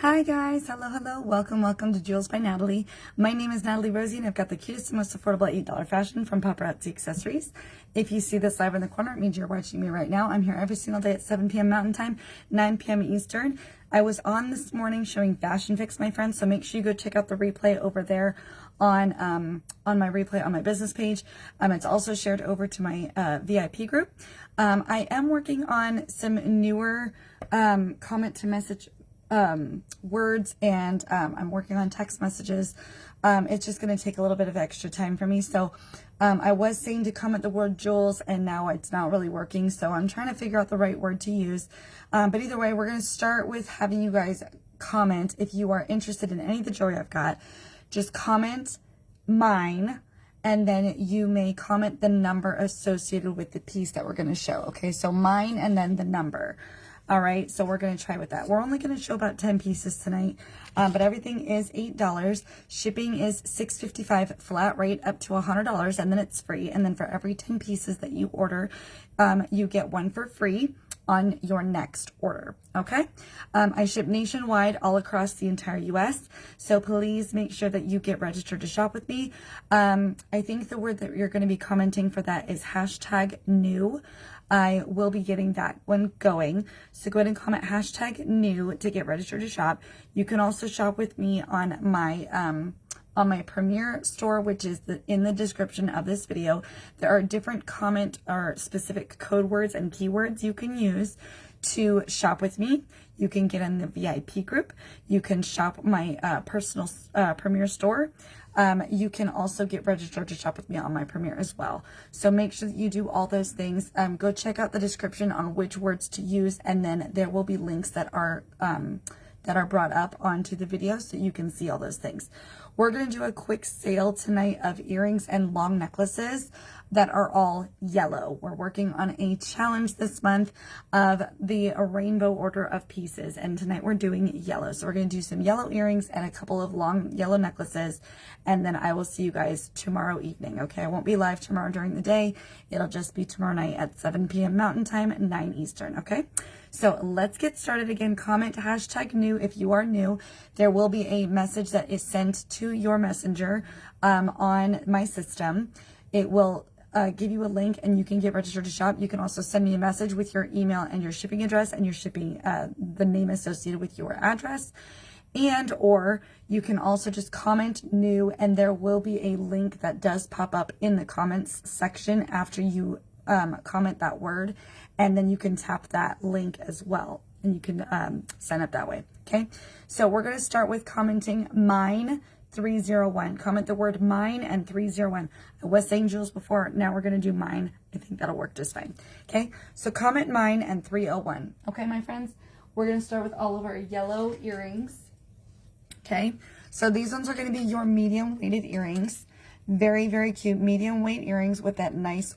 Hi guys, hello, welcome to Jewelz by Natalie. My name is Natalie Rosie and I've got the cutest and most affordable $8 fashion from Paparazzi Accessories. If you see this live in the corner, it means you're watching me right now. I'm here every single day at 7 p.m. Mountain Time, 9 p.m. Eastern. I was on this morning showing Fashion Fix, my friends, so make sure you go check out the replay over there on my replay on my business page. It's also shared over to my VIP group. I am working on some newer comment to message words, and I'm working on text messages. It's just going to take a little bit of extra time for me. So I was saying to comment the word Jewelz, and now it's not really working. So I'm trying to figure out the right word to use. But either way, we're going to start with having you guys comment if you are interested in any of the jewelry I've got. Just comment mine, and then you may comment the number associated with the piece that we're going to show. Okay, so mine and then the number. All right, so we're going to try with that. We're only going to show about 10 pieces tonight, but everything is $8. Shipping is $6.55 flat rate up to $100, and then it's free. And then for every 10 pieces that you order, you get one for free on your next order. Okay, I ship nationwide all across the entire US, so please make sure that you get registered to shop with me. I think the word that you're going to be commenting for that is #new. I will be getting that one going, so go ahead and comment #new to get registered to shop. You can also shop with me on my Premier store, which is in the description of this video. There are different comment or specific code words and keywords you can use to shop with me. You can get in the VIP group. You can shop my personal Premier store. You can also get registered to shop with me on my Premier as well. So make sure that you do all those things. Go check out the description on which words to use, and then there will be links that are brought up onto the video so you can see all those things. We're going to do a quick sale tonight of earrings and long necklaces that are all yellow. We're working on a challenge this month of the rainbow order of pieces, and tonight we're doing yellow. So we're going to do some yellow earrings and a couple of long yellow necklaces, and then I will see you guys tomorrow evening. Okay, I won't be live tomorrow during the day. It'll just be tomorrow night at 7 p.m. Mountain Time, 9 Eastern. Okay, so let's get started. Again, comment #new if you are new. There will be a message that is sent to your messenger on my system. It will give you a link and you can get registered to shop. You can also send me a message with your email and your shipping address and your shipping, the name associated with your address. And or you can also just comment new, and there will be a link that does pop up in the comments section after you comment that word, and then you can tap that link as well, and you can sign up that way. Okay, so we're going to start with commenting mine 301. Comment the word mine and 301. I was saying Jewelz before, now we're going to do mine. I think that'll work just fine. Okay, so comment mine and 301. Okay, my friends, we're going to start with all of our yellow earrings. Okay, so these ones are going to be your medium weighted earrings. Very, very cute medium weight earrings with that nice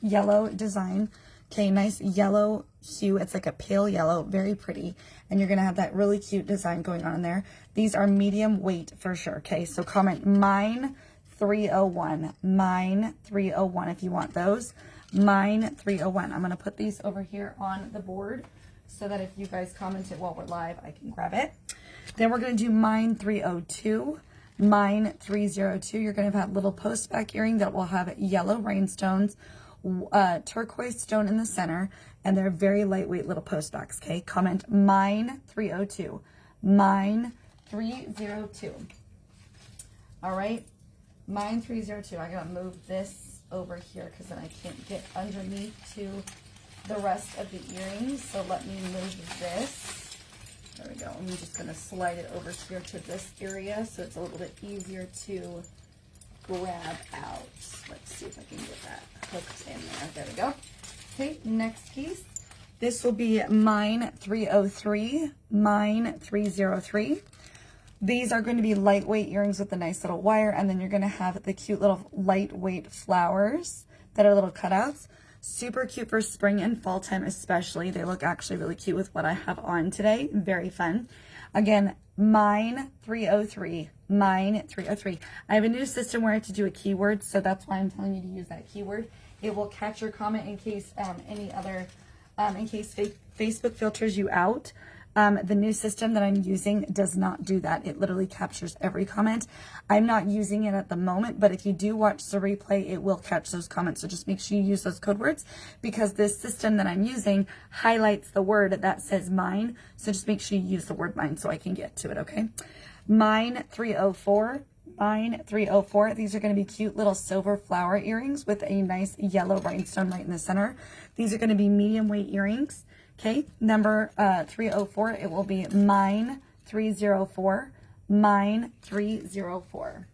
yellow design. Okay, nice yellow hue. It's like a pale yellow, very pretty. And you're going to have that really cute design going on in there. These are medium weight for sure. Okay, so comment mine 301. Mine 301 if you want those. Mine 301. I'm going to put these over here on the board so that if you guys comment it while we're live, I can grab it. Then we're going to do mine 302. Mine 302. You're going to have that little post back earring that will have yellow rhinestones, turquoise stone in the center, and they're very lightweight little post backs. Okay, comment mine 302. Mine 302. All right, mine 302. I gotta move this over here because then I can't get underneath to the rest of the earrings. So let me move this. There we go. I'm just gonna slide it over here to this area so it's a little bit easier to grab out. Let's see if I can get that hooked in there. There we go. Okay, next piece. This will be mine 303. Mine 303. These are going to be lightweight earrings with a nice little wire, and then you're going to have the cute little lightweight flowers that are little cutouts. Super cute for spring and fall time especially. They look actually really cute with what I have on today. Very fun. Again, mine 303. Mine 303. I have a new system where I have to do a keyword, so that's why I'm telling you to use that keyword. It will catch your comment in case any other, in case Facebook filters you out. The new system that I'm using does not do that. It literally captures every comment. I'm not using it at the moment, but if you do watch the replay, it will catch those comments. So just make sure you use those code words, because this system that I'm using highlights the word that says mine. So just make sure you use the word mine so I can get to it, okay? Mine 304. Mine 304. These are going to be cute little silver flower earrings with a nice yellow rhinestone right in the center. These are going to be medium weight earrings. Okay, number 304, it will be mine 304, mine 304.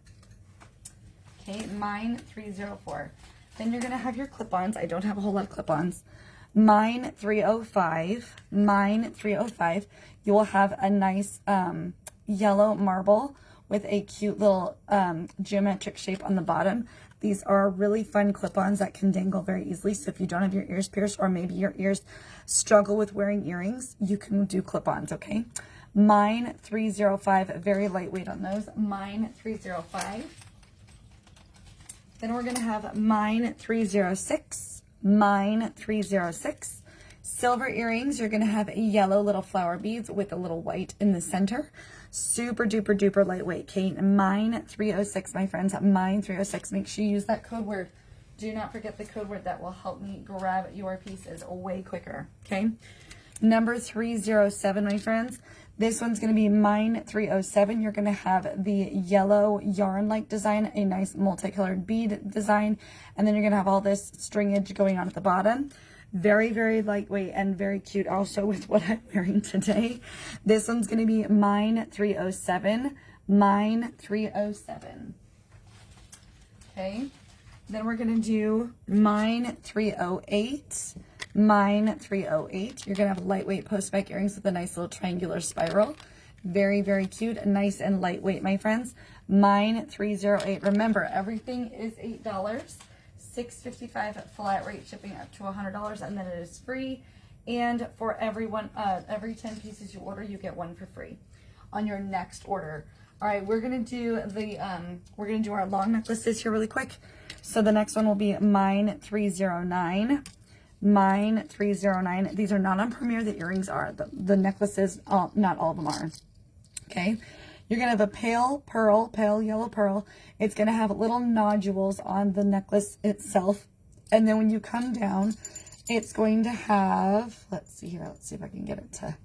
Okay, mine 304. Then you're going to have your clip-ons. I don't have a whole lot of clip-ons. Mine 305, mine 305. You will have a nice yellow marble with a cute little geometric shape on the bottom. These are really fun clip-ons that can dangle very easily. So if you don't have your ears pierced, or maybe your ears struggle with wearing earrings, you can do clip-ons, okay? Mine 305, very lightweight on those. Mine 305. Then we're going to have mine 306, mine 306. Silver earrings, you're going to have yellow little flower beads with a little white in the center. Super duper duper lightweight, Kate. Mine 306, my friends. Mine 306. Make sure you use that code word. Do not forget the code word. That will help me grab your pieces way quicker, okay? Number 307, my friends. This one's going to be mine 307. You're going to have the yellow yarn-like design, a nice multicolored bead design, and then you're going to have all this stringage going on at the bottom. Very, very lightweight and very cute also with what I'm wearing today. This one's going to be mine 307. Mine 307. Okay. Then we're going to do mine 308. Mine 308. You're going to have lightweight post-back earrings with a nice little triangular spiral. Very, very cute. Nice and lightweight, my friends. Mine 308. Remember, everything is $8. $6.55 flat rate shipping up to $100, and then it is free. And for everyone, every 10 pieces you order, you get one for free on your next order. All right, we're gonna do the our long necklaces here really quick. So the next one will be mine 309. Mine 309. These are not on Premiere. The earrings are. The necklaces, not all of them are. Okay. You're going to have a pale pearl, pale yellow pearl. It's going to have little nodules on the necklace itself. And then when you come down, it's going to have, let's see here. Let's see if I can get it to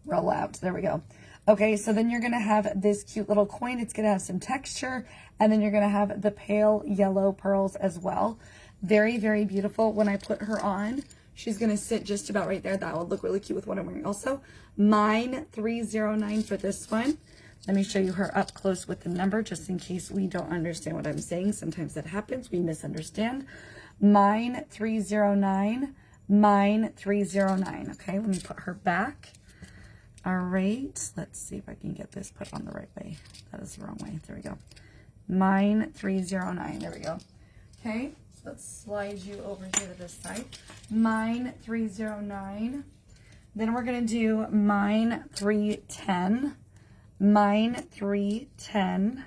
roll out. There we go. Okay, so then you're going to have this cute little coin. It's going to have some texture. And then you're going to have the pale yellow pearls as well. Very, very beautiful. When I put her on, she's going to sit just about right there. That will look really cute with what I'm wearing also. Mine 309 for this one. Let me show you her up close with the number, just in case we don't understand what I'm saying. Sometimes that happens. We misunderstand. Mine 309. Mine 309. Okay, let me put her back. All right. Let's see if I can get this put on the right way. That is the wrong way. There we go. Mine 309. There we go. Okay, so let's slide you over here to this side. Mine 309. Then we're going to do mine 310. Mine 310.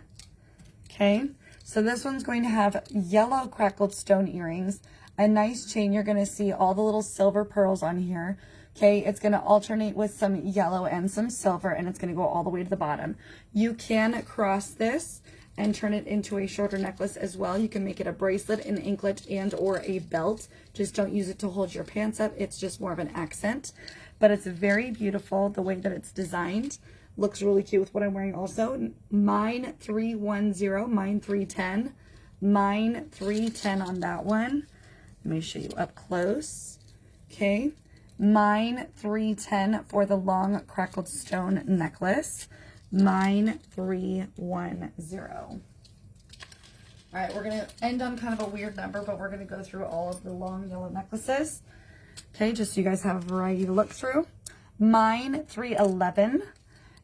Okay, so this one's going to have yellow crackled stone earrings, a nice chain. You're going to see all the little silver pearls on here. Okay, it's going to alternate with some yellow and some silver, and it's going to go all the way to the bottom. You can cross this and turn it into a shorter necklace as well. You can make it a bracelet, an anklet, and or a belt. Just don't use it to hold your pants up. It's just more of an accent, but it's very beautiful the way that it's designed. Looks really cute with what I'm wearing also. Mine 310, mine 310, mine 310 on that one. Let me show you up close. Okay, mine 310 for the long crackled stone necklace. Mine 310. All right, we're going to end on kind of a weird number, but we're going to go through all of the long yellow necklaces. Okay, just so you guys have a variety to look through. Mine 311.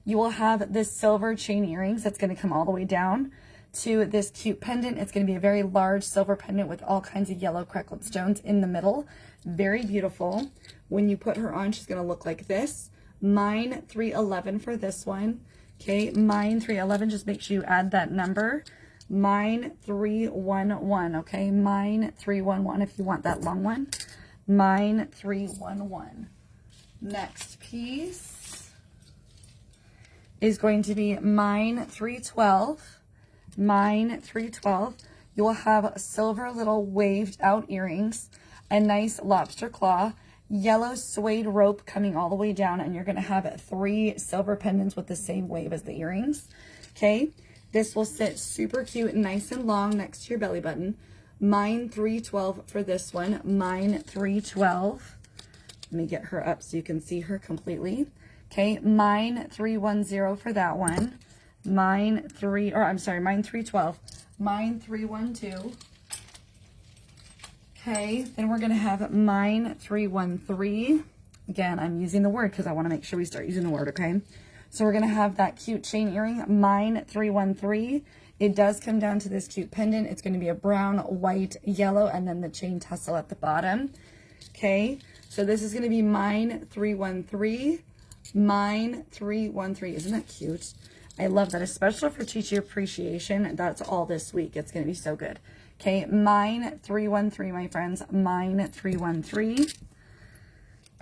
You will have this silver chain earrings that's going to come all the way down to this cute pendant. It's going to be a very large silver pendant with all kinds of yellow crackled stones in the middle. Very beautiful. When you put her on, she's going to look like this. Mine 311 for this one. Okay, mine 311. Just make sure you add that number. Mine 311. Okay, mine 311 if you want that long one. Mine 311. Next piece. is going to be mine 312. Mine 312. You will have silver little waved out earrings, a nice lobster claw, yellow suede rope coming all the way down, and you're going to have 3 silver pendants with the same wave as the earrings. Okay, this will sit super cute and nice and long next to your belly button. Mine 312 for this one. Mine 312. Let me get her up so you can see her completely. Okay, mine 310 for that one. Mine 312. Mine 312. Okay, then we're going to have mine 313. Again, I'm using the word because I want to make sure we start using the word, okay? So we're going to have that cute chain earring, mine 313. It does come down to this cute pendant. It's going to be a brown, white, yellow, and then the chain tassel at the bottom. Okay, so this is going to be mine 313. Mine 313. Isn't that cute? I love that, especially for teacher appreciation. That's all this week. It's going to be so good. Okay, mine 313, my friends. Mine 313.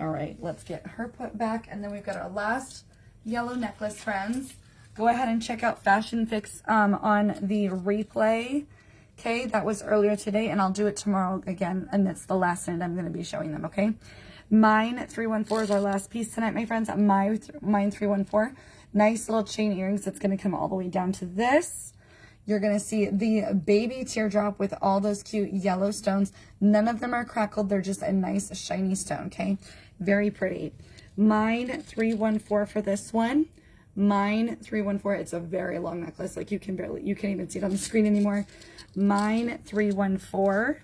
All right, let's get her put back. And then we've got our last yellow necklace, friends. Go ahead and check out Fashion Fix on the replay. Okay, that was earlier today, and I'll do it tomorrow again. And it's the last night I'm going to be showing them, okay? Mine 314 is our last piece tonight, my friends. Mine 314. Nice little chain earrings. That's going to come all the way down to this. You're going to see the baby teardrop with all those cute yellow stones. None of them are crackled. They're just a nice shiny stone, okay? Very pretty. Mine 314 for this one. Mine 314. It's a very long necklace. Like you can't even see it on the screen anymore. Mine 314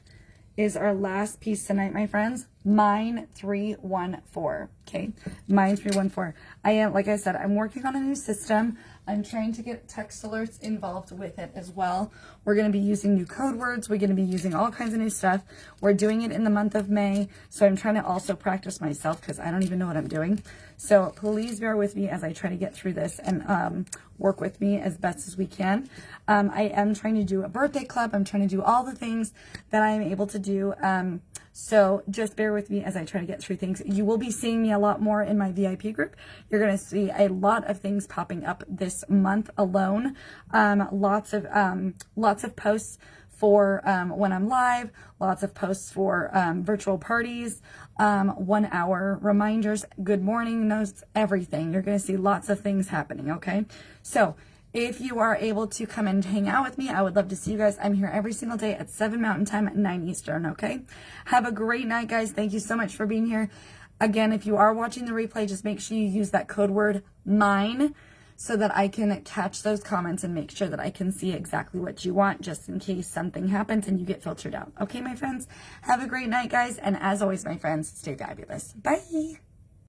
is our last piece tonight, my friends. Mine 314. Okay, mine 314. Like I said, I'm working on a new system. I'm trying to get text alerts involved with it as well. We're going to be using new code words. We're going to be using all kinds of new stuff. We're doing it in the month of May. So I'm trying to also practice myself because I don't even know what I'm doing. So please bear with me as I try to get through this and work with me as best as we can. I am trying to do a birthday club. I'm trying to do all the things that I'm able to do. So just bear with me as I try to get through things. You will be seeing me a lot more in my VIP group. You're going to see a lot of things popping up this month alone. Lots of posts for when I'm live, lots of posts for virtual parties, 1 hour reminders, good morning notes, everything. You're going to see lots of things happening, okay? So if you are able to come and hang out with me, I would love to see you guys. I'm here every single day at 7 Mountain Time, 9 Eastern, okay? Have a great night, guys. Thank you so much for being here. Again, if you are watching the replay, just make sure you use that code word MINE so that I can catch those comments and make sure that I can see exactly what you want just in case something happens and you get filtered out. Okay, my friends? Have a great night, guys. And as always, my friends, stay fabulous. Bye.